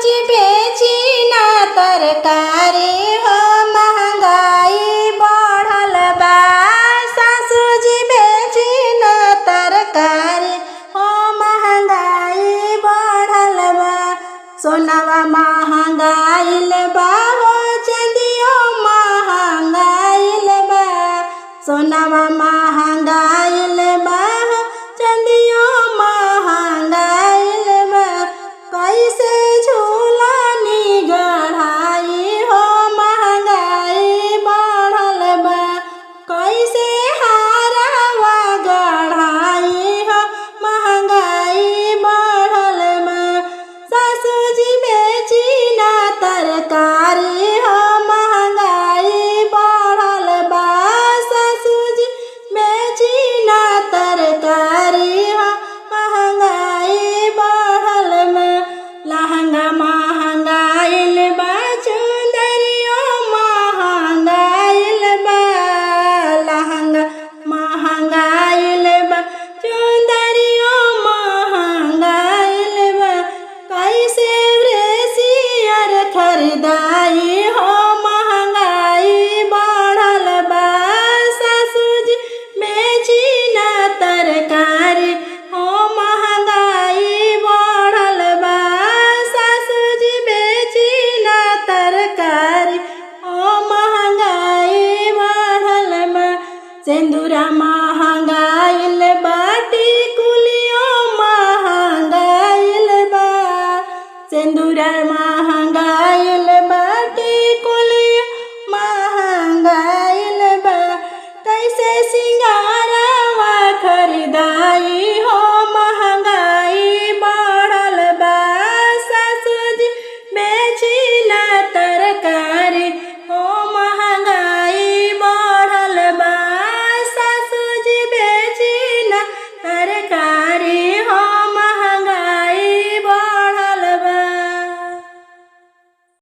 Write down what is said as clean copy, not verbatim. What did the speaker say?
जी बेची ना तरकारी हो महंगाई बढ़ल बा। सासू जी बेची ना तरकारी हो महंगाई बढ़ल बा। सोनावा महंगाइल बा हो चांदियो महंगाइल बा। सोनावा महंगाइल बा हो चांदियो महंगाइल बा। कैसे झूलनी गढ़ाई हो महंगाई बढ़ल बा। कैसे हारवा गढ़ाई हो महंगाई बढ़ल बा। सासू जी बेची ना तरकारी हो महंगाई बढ़ल बा। सासू जी बेची ना तरकारी हो महंगाई बढ़ल बा। लहंगा महंगाइल बा चुंदरियो महंगाइल बा। लहंगा महंगाइल बा चुंदरियो महंगाइल बा। कैसे ब्रेसियर खरीदाई हो महंगाई बढ़ल बा। सासू जी बेची ना तरकारी हो महंगाई बढ़ल बा। सासू जी बेची ना तरकारी हो महंगाई बढ़ल बा। सिंदूरा महंगाइल बा टिकुलियो महंगाइल बा। सिंदूरा महंगाइल बा